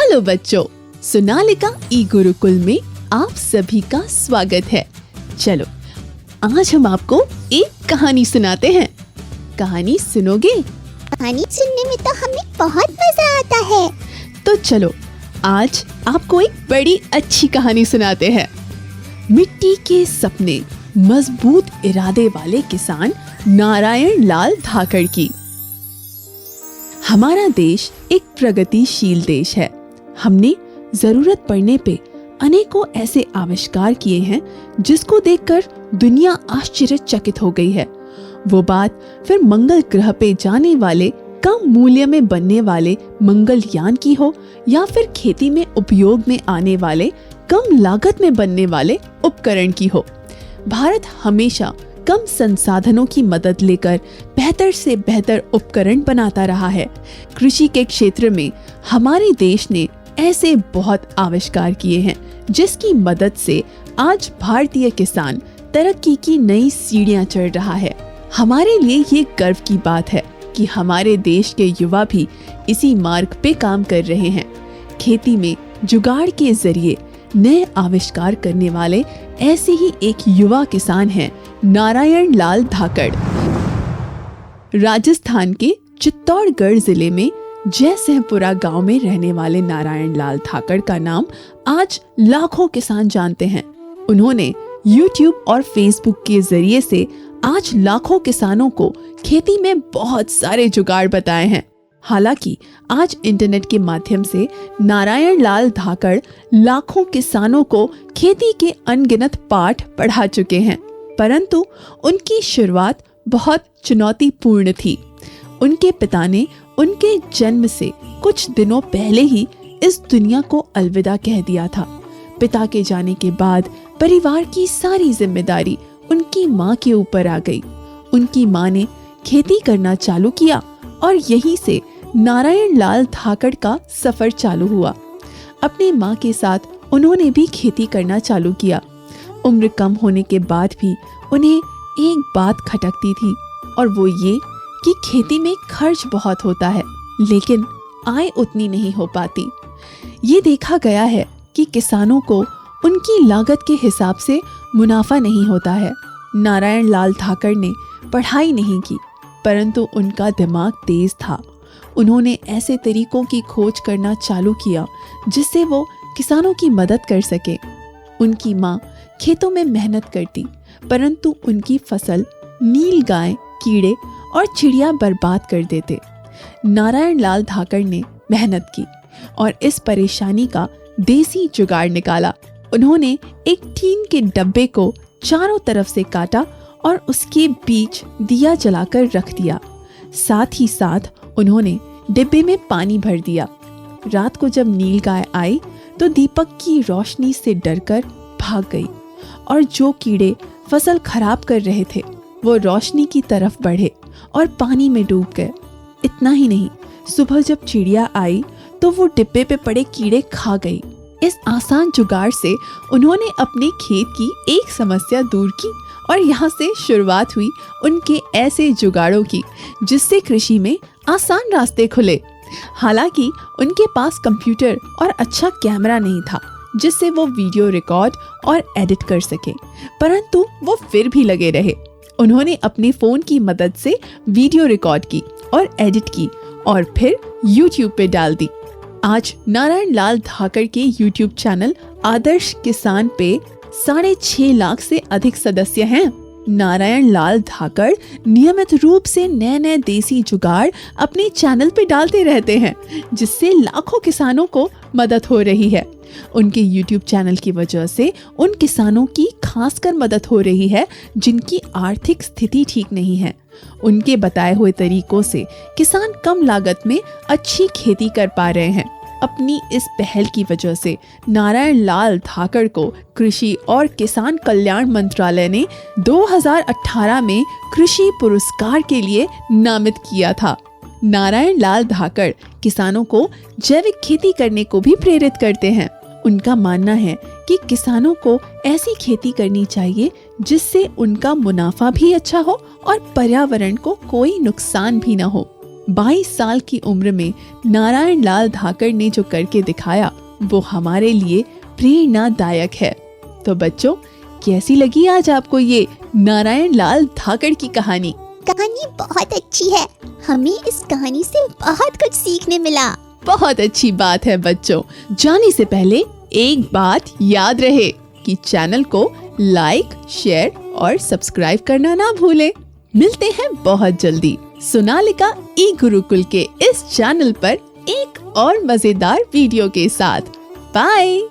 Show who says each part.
Speaker 1: Hello बच्चों, सोनालिका ई गुरुकुल में आप सभी का स्वागत है। चलो आज हम आपको एक कहानी सुनाते हैं। कहानी सुनोगे?
Speaker 2: कहानी सुनने में तो हमें बहुत मजा आता है।
Speaker 1: तो चलो आज आपको एक बड़ी अच्छी कहानी सुनाते हैं। मिट्टी के सपने, मजबूत इरादे वाले किसान नारायण लाल धाकड़ की। हमारा देश एक प्रगतिशील देश है। हमने जरूरत पड़ने पे अनेकों ऐसे आविष्कार किए हैं जिसको देखकर दुनिया आश्चर्यचकित हो गई है। वो बात फिर मंगल ग्रह पे जाने वाले कम मूल्य में बनने वाले मंगलयान की हो या फिर खेती में उपयोग में आने वाले कम लागत में बनने वाले उपकरण की हो। भारत हमेशा कम संसाधनों की मदद लेकर बेहतर से बेहतर उपकरण बनाता रहा है। कृषि के क्षेत्र में हमारे देश ने ऐसे बहुत आविष्कार किए हैं जिसकी मदद से आज भारतीय किसान तरक्की की नई सीढ़ियां चढ़ रहा है। हमारे लिए ये गर्व की बात है कि हमारे देश के युवा भी इसी मार्ग पे काम कर रहे हैं। खेती में जुगाड़ के जरिए नए आविष्कार करने वाले ऐसे ही एक युवा किसान हैं नारायण लाल धाकड़। राजस्थान के चित्तौड़गढ़ जिले में जयसिंहपुरा गांव में रहने वाले नारायण लाल धाकड़ का नाम आज लाखों किसान जानते हैं। उन्होंने YouTube और Facebook के जरिए से आज लाखों किसानों को खेती में बहुत सारे जुगाड़ बताए हैं। हालांकि आज इंटरनेट के माध्यम से नारायण लाल धाकड़ लाखों किसानों को खेती के अनगिनत पाठ पढ़ा चुके हैं, परंतु उनकी शुरुआत बहुत चुनौतीपूर्ण थी। उनके पिता ने उनके जन्म से कुछ दिनों पहले ही इस दुनिया को अलविदा कह दिया था। पिता के जाने के बाद परिवार की सारी जिम्मेदारी उनकी माँ के ऊपर आ गई। उनकी माँ ने खेती करना चालू किया और यहीं से नारायण लाल धाकड़ का सफर चालू हुआ। अपने माँ के साथ उन्होंने भी खेती करना चालू किया। उम्र कम होने के बाद भी उन्हें एक बात खटकती थी और वो ये कि खेती में खर्च बहुत होता है लेकिन आय उतनी नहीं हो पाती। ये देखा गया है कि किसानों को उनकी लागत के हिसाब से मुनाफा नहीं होता है। नारायण लाल धाकड़ ने पढ़ाई नहीं की परंतु उनका दिमाग तेज था। उन्होंने ऐसे तरीकों की खोज करना चालू किया जिससे वो किसानों की मदद कर सके। उनकी माँ खेतों में मेहनत करती परंतु उनकी फसल नीलगाय, कीड़े और चिड़िया बर्बाद कर देते। नारायण लाल धाकड़ ने मेहनत की और इस परेशानी का देसी जुगाड़ निकाला। उन्होंने एक टीन के डब्बे को चारों तरफ से काटा और उसके बीच दिया जलाकर रख दिया। साथ ही साथ उन्होंने डिब्बे में पानी भर दिया। रात को जब नीलगाय आई तो दीपक की रोशनी से डरकर भाग गई और जो कीड़े फसल खराब कर रहे थे वो रोशनी की तरफ बढ़े और पानी में डूब गए। इतना ही नहीं, सुबह जब चिड़िया आई तो वो डिब्बे पे पड़े कीड़े खा गई। इस आसान जुगाड़ से उन्होंने अपने खेत की एक समस्या दूर की और यहाँ से शुरुआत हुई उनके ऐसे जुगाड़ों की जिससे कृषि में आसान रास्ते खुले। हालांकि उनके पास कंप्यूटर और अच्छा कैमरा नहीं था जिससे वो वीडियो रिकॉर्ड और एडिट कर सके, परंतु वो फिर भी लगे रहे। उन्होंने अपने फोन की मदद से वीडियो रिकॉर्ड की और एडिट की और फिर YouTube पे डाल दी। आज नारायण लाल धाकड़ के YouTube चैनल आदर्श किसान पे 6.5 लाख से अधिक सदस्य हैं। नारायण लाल धाकड़ नियमित रूप से नए नए देसी जुगाड़ अपने चैनल पे डालते रहते हैं जिससे लाखों किसानों को मदद हो रही है। उनके YouTube चैनल की वजह से उन किसानों की खासकर मदद हो रही है जिनकी आर्थिक स्थिति ठीक नहीं है। उनके बताए हुए तरीकों से किसान कम लागत में अच्छी खेती कर पा रहे हैं। अपनी इस पहल की वजह से नारायण लाल धाकड़ को कृषि और किसान कल्याण मंत्रालय ने 2018 में कृषि पुरस्कार के लिए नामित किया था। नारायण लाल धाकड़ किसानों को जैविक खेती करने को भी प्रेरित करते हैं। उनका मानना है कि किसानों को ऐसी खेती करनी चाहिए जिससे उनका मुनाफा भी अच्छा हो और पर्यावरण को कोई नुकसान भी न हो। 22 साल की उम्र में नारायण लाल धाकड़ ने जो करके दिखाया वो हमारे लिए प्रेरणादायक है। तो बच्चों, कैसी लगी आज आपको ये नारायण लाल धाकड़ की कहानी?
Speaker 2: कहानी बहुत अच्छी है। हमें इस कहानी से बहुत कुछ सीखने मिला।
Speaker 1: बहुत अच्छी बात है बच्चों। जाने से पहले एक बात याद रहे कि चैनल को लाइक, शेयर और सब्सक्राइब करना ना भूलें। मिलते हैं बहुत जल्दी सोनालिका ई गुरुकुल के इस चैनल पर एक और मजेदार वीडियो के साथ। बाय।